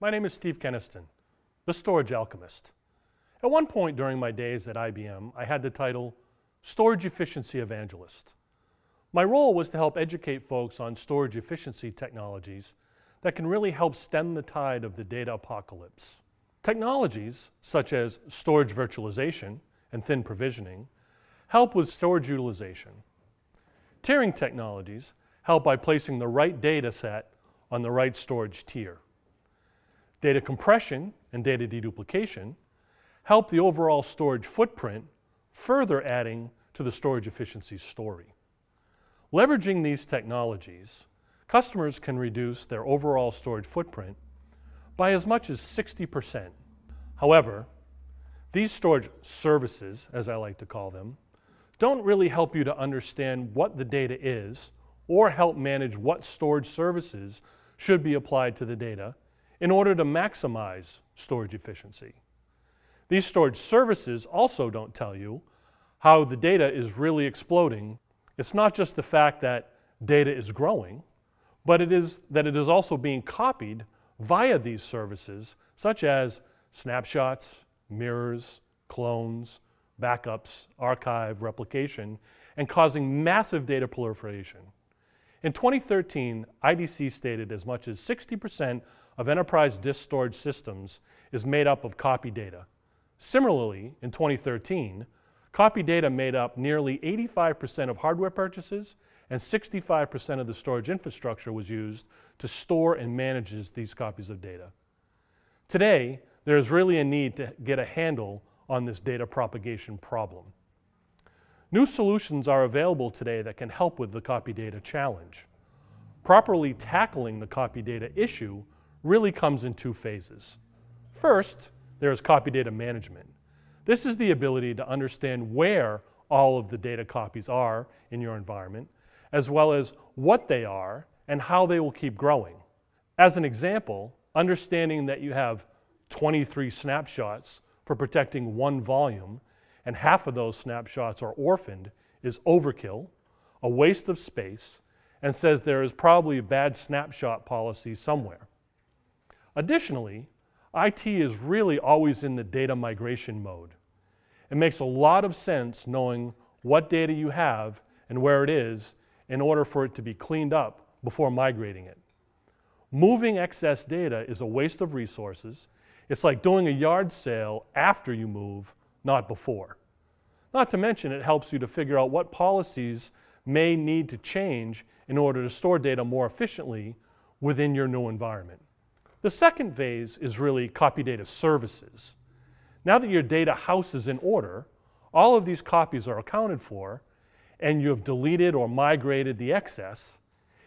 My name is Steve Keniston, the Storage Alchemist. At one point during my days at IBM, I had the title Storage Efficiency Evangelist. My role was to help educate folks on storage efficiency technologies that can really help stem the tide of the data apocalypse. Technologies such as storage virtualization and thin provisioning help with storage utilization. Tiering technologies help by placing the right data set on the right storage tier. Data compression and data deduplication help the overall storage footprint, further adding to the storage efficiency story. Leveraging these technologies, customers can reduce their overall storage footprint by as much as 60%. However, these storage services, as I like to call them, don't really help you to understand what the data is or help manage what storage services should be applied to the data in order to maximize storage efficiency. These storage services also don't tell you how the data is really exploding. It's not just the fact that data is growing, but it is that it is also being copied via these services, such as snapshots, mirrors, clones, backups, archive, replication, and causing massive data proliferation. In 2013, IDC stated as much as 60% of enterprise disk storage systems is made up of copy data. Similarly, in 2013, copy data made up nearly 85% of hardware purchases, and 65% of the storage infrastructure was used to store and manage these copies of data. Today, there is really a need to get a handle on this data propagation problem. New solutions are available today that can help with the copy data challenge. Properly tackling the copy data issue really comes in two phases. First, there is copy data management. This is the ability to understand where all of the data copies are in your environment, as well as what they are and how they will keep growing. As an example, understanding that you have 23 snapshots for protecting one volume, and half of those snapshots are orphaned, is overkill, a waste of space, and says there is probably a bad snapshot policy somewhere. Additionally, IT is really always in the data migration mode. It makes a lot of sense knowing what data you have and where it is in order for it to be cleaned up before migrating it. Moving excess data is a waste of resources. It's like doing a yard sale after you move, not before. Not to mention, it helps you to figure out what policies may need to change in order to store data more efficiently within your new environment. The second phase is really copy data services. Now that your data house is in order, all of these copies are accounted for, and you have deleted or migrated the excess,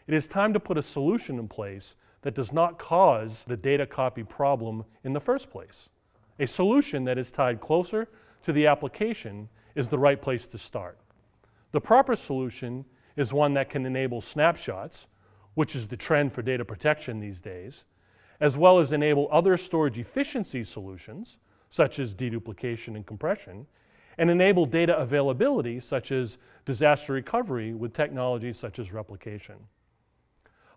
it is time to put a solution in place that does not cause the data copy problem in the first place. A solution that is tied closer to the application is the right place to start. The proper solution is one that can enable snapshots, which is the trend for data protection these days, as well as enable other storage efficiency solutions, such as deduplication and compression, and enable data availability, such as disaster recovery with technologies such as replication.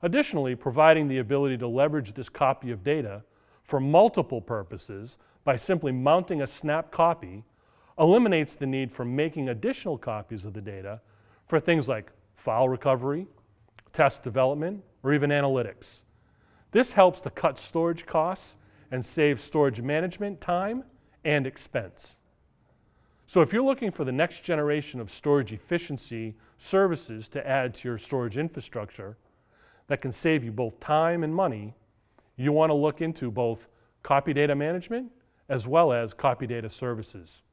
Additionally, providing the ability to leverage this copy of data for multiple purposes by simply mounting a snap copy eliminates the need for making additional copies of the data for things like file recovery, test development, or even analytics. This helps to cut storage costs and save storage management time and expense. So if you're looking for the next generation of storage efficiency services to add to your storage infrastructure that can save you both time and money, you want to look into both copy data management as well as copy data services.